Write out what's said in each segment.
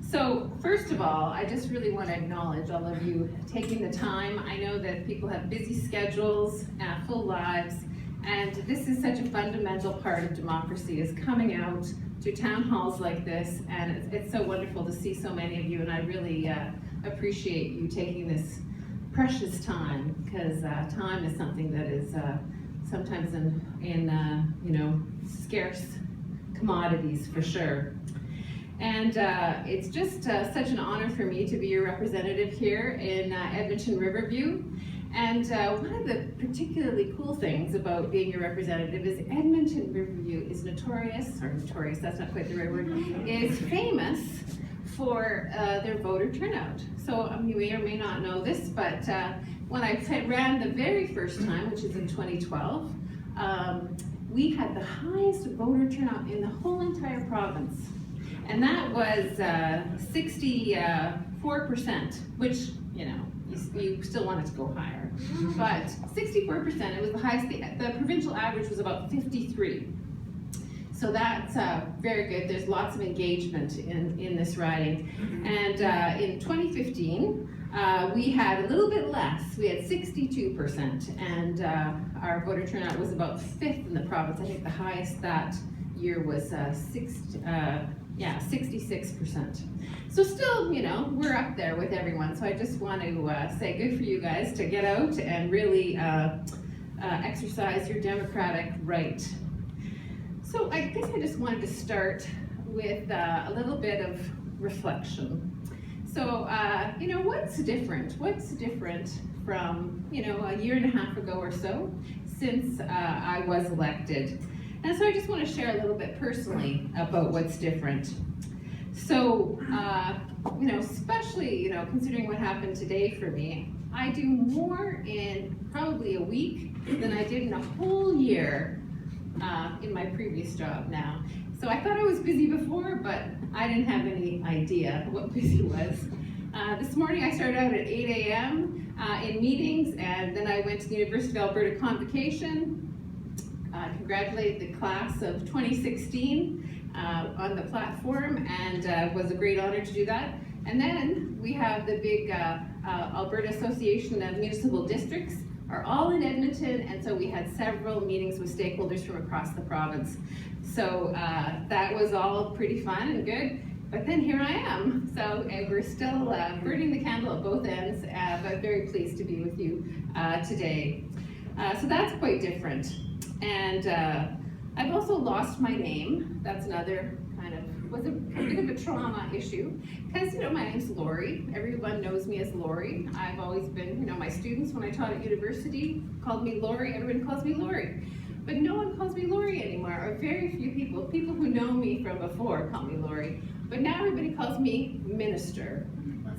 So first of all, I just really want to acknowledge all of you taking the time. I know that people have busy schedules, full lives, and this is such a fundamental part of democracy, is coming out to town halls like this, and it's so wonderful to see so many of you, and I really appreciate you taking this precious time, because time is something that is sometimes in scarce commodities for sure. And it's just such an honor for me to be your representative here in Edmonton-Riverview. And one of the particularly cool things about being your representative is Edmonton-Riverview is notorious, that's not quite the right word, is famous for their voter turnout. So you may or may not know this, but when I ran the very first time, which is in 2012, we had the highest voter turnout in the whole entire province. And that was 64%, which, you still want it to go higher. But 64%, it was the highest. The provincial average was about 53. So that's very good. There's lots of engagement in this riding. And in 2015, we had a little bit less. We had 62%, and our voter turnout was about 5th in the province. I think the highest that year was 66%. So still, we're up there with everyone. So I just want to say good for you guys to get out and really exercise your democratic right. So I guess I just wanted to start with a little bit of reflection. So, what's different? What's different from, a year and a half ago or so since I was elected? And so I just want to share a little bit personally about what's different. So, especially, considering what happened today for me, I do more in probably a week than I did in a whole year in my previous job now. So I thought I was busy before, but I didn't have any idea what busy was. This morning I started out at 8 a.m. In meetings, and then I went to the University of Alberta Convocation. Congratulate the class of 2016 on the platform, and it was a great honor to do that. And then we have the big Alberta Association of Municipal Districts are all in Edmonton, and so we had several meetings with stakeholders from across the province. So that was all pretty fun and good. But then here I am. So we're still burning the candle at both ends, but very pleased to be with you today. So that's quite different. And I've also lost my name. That's another was a bit of a trauma issue, because my name's Lori. Everyone knows me as Lori. I've always been, my students when I taught at university called me Lori. Everyone calls me Lori. But no one calls me Lori anymore, or very few people. People who know me from before call me Lori. But now everybody calls me Minister.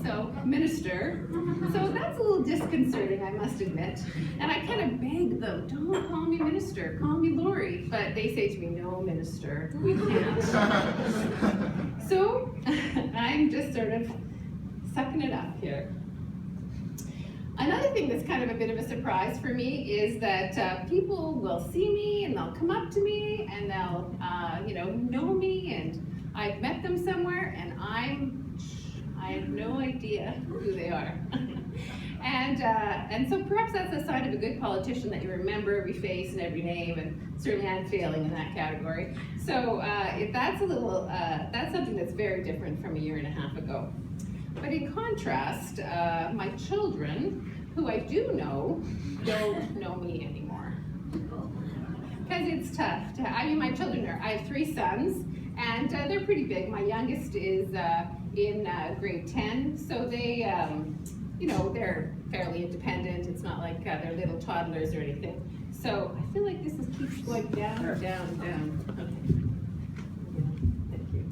So, Minister. So that's a little disconcerting, I must admit. And I kind of beg them, don't call me Minister, call me Lori. But they say to me, no, Minister, we can't. So, I'm just sort of sucking it up here. Another thing that's kind of a bit of a surprise for me is that people will see me and they'll come up to me and they'll, know me, and I've met them somewhere, and I have no idea who they are. And so perhaps that's a sign of a good politician, that you remember every face and every name, and certainly I'm failing in that category. So if that's that's something that's very different from a year and a half ago. But in contrast, my children, who I do know, don't know me anymore. Because it's tough. My children I have 3 sons, and they're pretty big. My youngest is in grade 10, so they, they're fairly independent. It's not like they're little toddlers or anything. So I feel like this keeps going down, down, down. Okay. Thank you.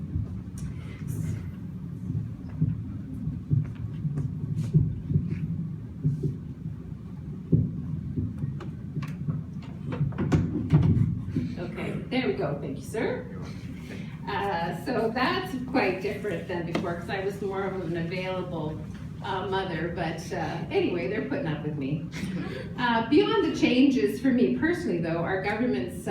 Okay, there we go. Thank you, sir. So that's quite different than before, because I was more of an available mother, but anyway, they're putting up with me. Beyond the changes for me personally, though, our government's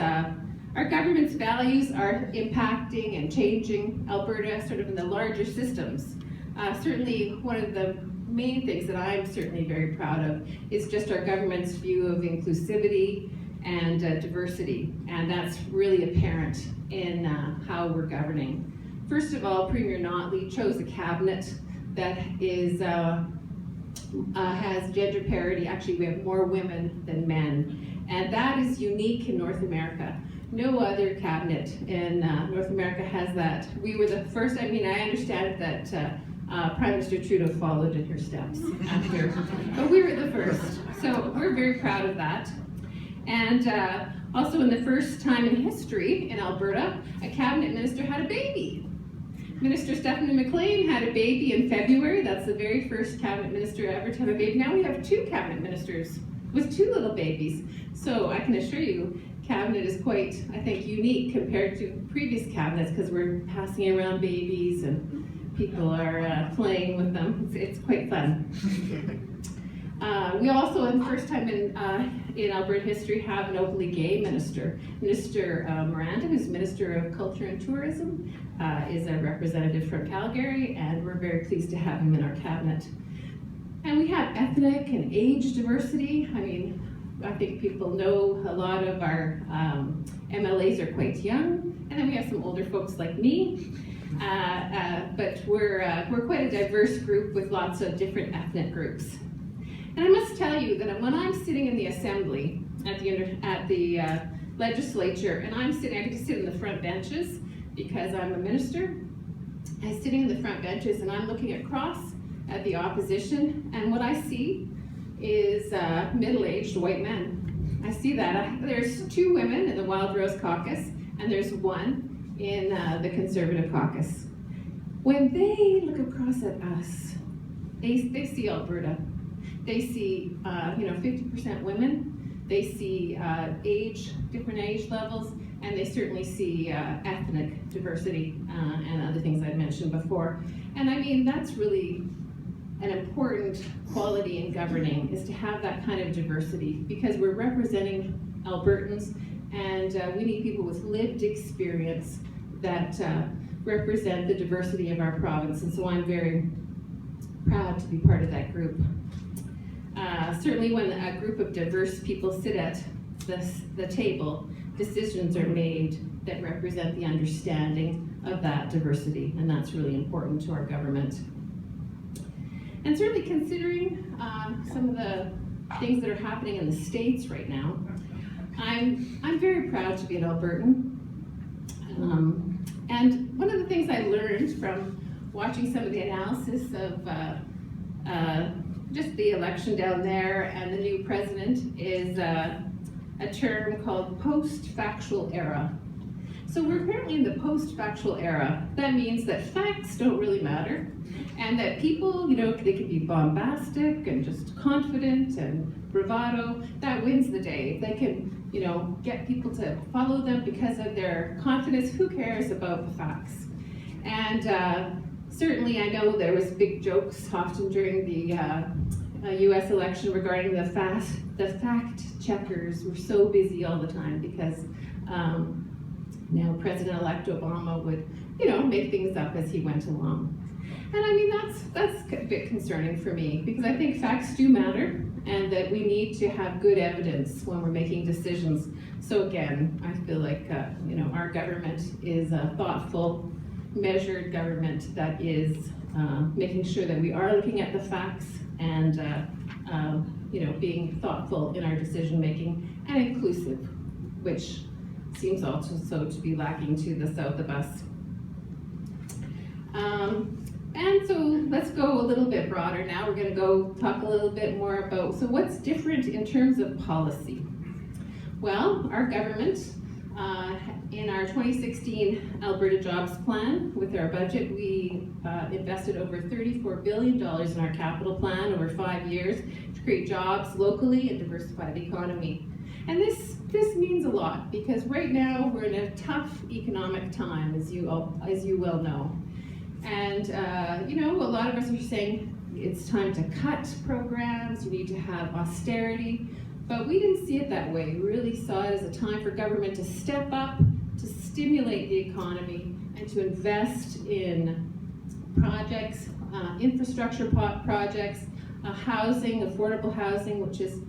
Our government's values are impacting and changing Alberta sort of in the larger systems. Certainly one of the main things that I'm certainly very proud of is just our government's view of inclusivity and diversity, and that's really apparent in how we're governing. First of all, Premier Notley chose a cabinet that is has gender parity. Actually, we have more women than men, and that is unique in North America. No other cabinet in North America has that. We were the first. I mean, I understand that Prime Minister Trudeau followed in her steps after, but we were the first. So we're very proud of that. And also, in the first time in history in Alberta, a cabinet minister had a baby. Minister Stephanie McLean had a baby in February. That's the very first cabinet minister ever to have a baby. Now we have 2 cabinet ministers with 2 little babies. So I can assure you, cabinet is quite, I think, unique compared to previous cabinets because we're passing around babies and people are playing with them. It's quite fun. We also, in the first time in Alberta history, have an openly gay minister. Minister Miranda, who's Minister of Culture and Tourism, is a representative from Calgary, and we're very pleased to have him in our cabinet. And we have ethnic and age diversity. I mean, I think people know a lot of our MLAs are quite young, and then we have some older folks like me. But we're quite a diverse group with lots of different ethnic groups. And I must tell you that when I'm sitting in the assembly at the legislature, and I get to sit in the front benches because I'm a minister. I'm sitting in the front benches and I'm looking across at the opposition, and what I see is middle-aged white men. I see that. There's 2 women in the Wild Rose Caucus, and there's 1 in the Conservative Caucus. When they look across at us, they see Alberta. They see 50% women. They see different age levels, and they certainly see ethnic diversity and other things I've mentioned before. And I mean, that's really an important quality in governing, is to have that kind of diversity, because we're representing Albertans, and we need people with lived experience that represent the diversity of our province. And so I'm very proud to be part of that group. Certainly when a group of diverse people sit at the table, decisions are made that represent the understanding of that diversity, and that's really important to our government. And certainly considering some of the things that are happening in the States right now, I'm very proud to be an Albertan. And one of the things I learned from watching some of the analysis of just the election down there and the new president is a term called post-factual era. So we're apparently in the post-factual era. That means that facts don't really matter, and that people, they can be bombastic and just confident and bravado. That wins the day. If they can, get people to follow them because of their confidence, who cares about the facts? And certainly I know there was big jokes often during the US election regarding the fact checkers were so busy all the time because President-elect Obama would, make things up as he went along. And I mean, that's a bit concerning for me, because I think facts do matter, and that we need to have good evidence when we're making decisions. So again, I feel like, our government is a thoughtful, measured government that is making sure that we are looking at the facts and, being thoughtful in our decision making and inclusive, which seems also to be lacking to the south of us. And so let's go a little bit broader now. We're going to go talk a little bit more about, so what's different in terms of policy? Well, our government, in our 2016 Alberta Jobs Plan, with our budget, we invested over $34 billion in our capital plan over 5 years to create jobs locally and diversify the economy. And this means a lot, because right now we're in a tough economic time, as you well know. And a lot of us are saying it's time to cut programs, you need to have austerity. But we didn't see it that way. We really saw it as a time for government to step up, to stimulate the economy, and to invest in projects, infrastructure projects, housing, affordable housing, which is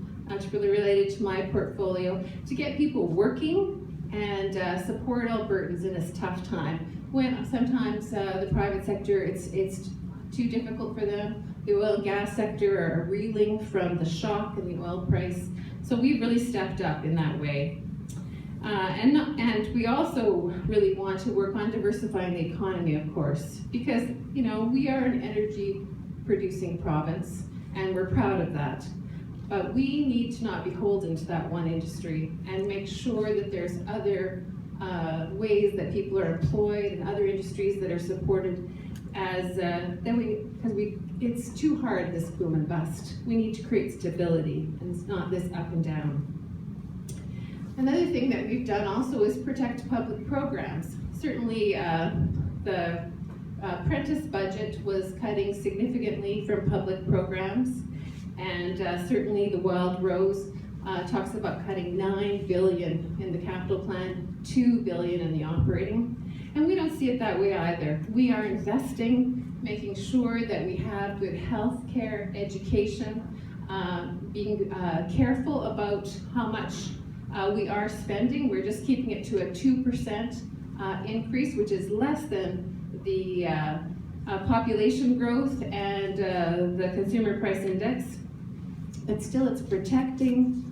really related to my portfolio, to get people working and support Albertans in this tough time. When sometimes the private sector, it's too difficult for them. The oil and gas sector are reeling from the shock in the oil price. So we really stepped up in that way. And we also really want to work on diversifying the economy, of course, because we are an energy producing province and we're proud of that. But we need to not be beholden to that one industry and make sure that there's other ways that people are employed and other industries that are supported it's too hard, this boom and bust. We need to create stability, and it's not this up and down. Another thing that we've done also is protect public programs. Certainly the apprentice budget was cutting significantly from public programs, and certainly the Wild Rose talks about cutting $9 billion in the capital plan, $2 billion in the operating. And we don't see it that way either. We are investing, making sure that we have good health care, education, being careful about how much we are spending. We're just keeping it to a 2% increase, which is less than the population growth and the consumer price index. But still, it's protecting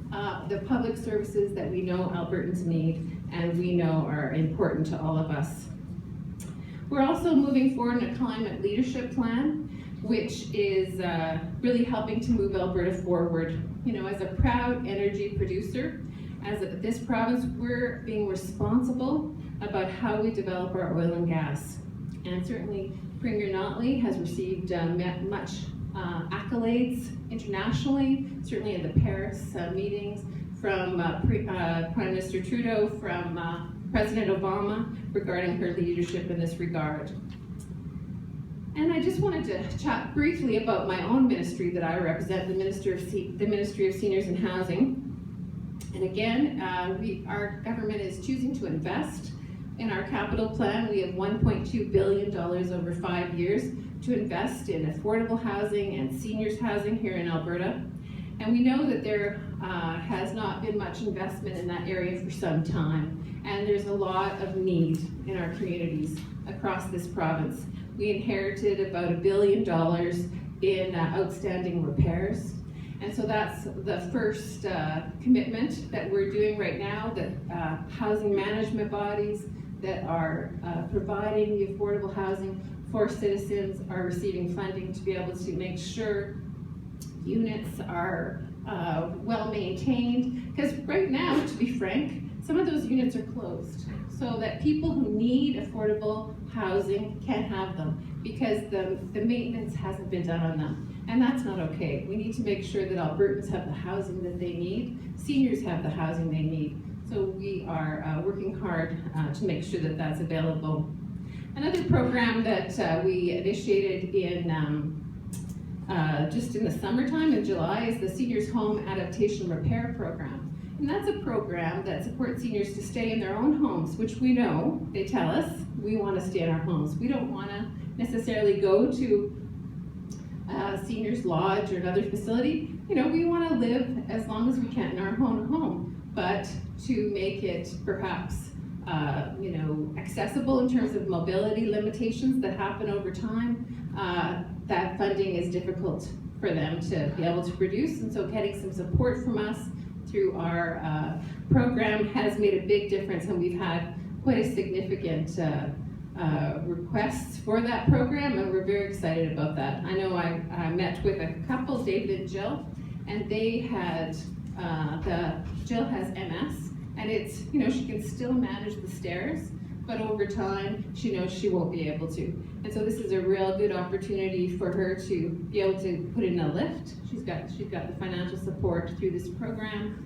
the public services that we know Albertans need and we know are important to all of us. We're also moving forward in a climate leadership plan, which is really helping to move Alberta forward. As a proud energy producer, as this province, we're being responsible about how we develop our oil and gas. And certainly, Premier Notley has received much accolades internationally, certainly in the Paris meetings, from Prime Minister Trudeau, from President Obama, regarding her leadership in this regard. And I just wanted to chat briefly about my own ministry that I represent, the Ministry of Seniors and Housing. And again, our government is choosing to invest in our capital plan. We have $1.2 billion over 5 years to invest in affordable housing and seniors housing here in Alberta. And we know that there has not been much investment in that area for some time. And there's a lot of need in our communities across this province. We inherited about $1 billion in outstanding repairs. And so that's the first commitment that we're doing right now, that housing management bodies that are providing the affordable housing for citizens are receiving funding to be able to make sure units are well maintained. Because right now, to be frank, some of those units are closed so that people who need affordable housing can have them because the maintenance hasn't been done on them. And that's not okay. We need to make sure that Albertans have the housing that they need, seniors have the housing they need. So we are working hard to make sure that that's available. Another program that we initiated in just in the summertime in July is the Seniors Home Adaptation Repair Program. And that's a program that supports seniors to stay in their own homes, which we know, they tell us, we want to stay in our homes. We don't want to necessarily go to a seniors lodge or another facility. We want to live as long as we can in our own home, but to make it perhaps accessible in terms of mobility limitations that happen over time, that funding is difficult for them to be able to produce. And so getting some support from us through our program has made a big difference, and we've had quite a significant requests for that program, and we're very excited about that. I know I met with a couple, David and Jill, and they had, Jill has MS, and it's, she can still manage the stairs, but over time, she knows she won't be able to. And so this is a real good opportunity for her to be able to put in a lift. She's got the financial support through this program,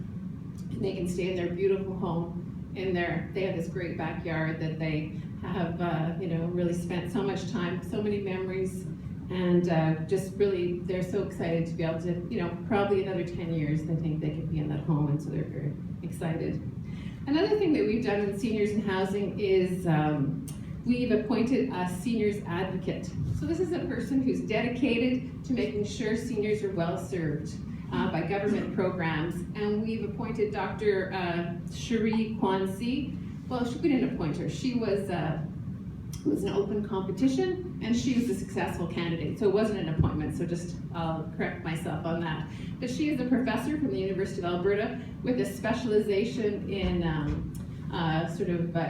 and they can stay in their beautiful home. They have this great backyard that they have, really spent so much time, so many memories, And just really, they're so excited to be able to, probably another 10 years, they think they could be in that home, and so they're very excited. Another thing that we've done with seniors in housing is we've appointed a seniors advocate. So this is a person who's dedicated to making sure seniors are well served by government programs. And we've appointed Dr. Cherie Kwanzi. Well, we didn't appoint her. She was it was an open competition, and she was a successful candidate. So it wasn't an appointment, so just I'll correct myself on that. But she is a professor from the University of Alberta with a specialization in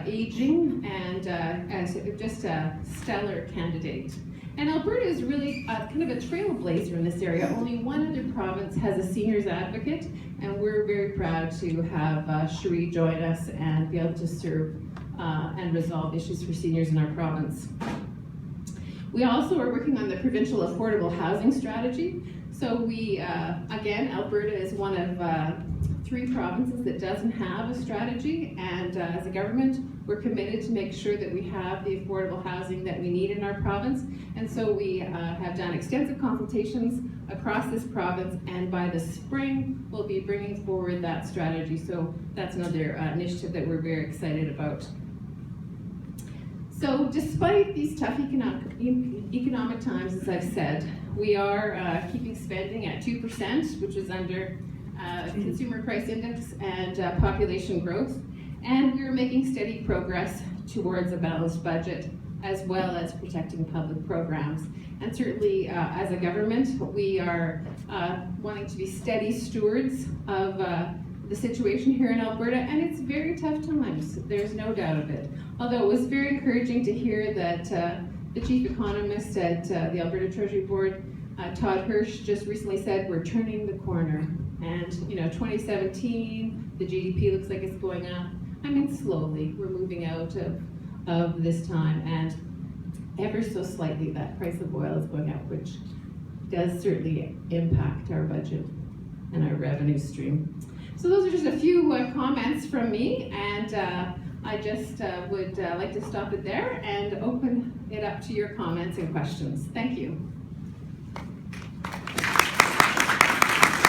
aging, and as just a stellar candidate. And Alberta is really kind of a trailblazer in this area. Only one other province has a seniors advocate, and we're very proud to have Cherie join us and be able to serve and resolve issues for seniors in our province. We also are working on the provincial affordable housing strategy. So we, again, Alberta is one of 3 provinces that doesn't have a strategy, and as a government, we're committed to make sure that we have the affordable housing that we need in our province. And so we have done extensive consultations across this province, and by the spring, we'll be bringing forward that strategy. So that's another initiative that we're very excited about. So despite these tough economic times, as I've said, we are keeping spending at 2%, which is under consumer price index and population growth. And we're making steady progress towards a balanced budget, as well as protecting public programs. And certainly, as a government, we are wanting to be steady stewards of the situation here in Alberta, and it's very tough times, there's no doubt of it. Although it was very encouraging to hear that the chief economist at the Alberta Treasury Board, Todd Hirsch, just recently said we're turning the corner. And 2017, the GDP looks like it's going up. I mean, slowly, we're moving out of this time, and ever so slightly that price of oil is going up, which does certainly impact our budget and our revenue stream. So those are just a few comments from me, and I just would like to stop it there and open it up to your comments and questions. Thank you.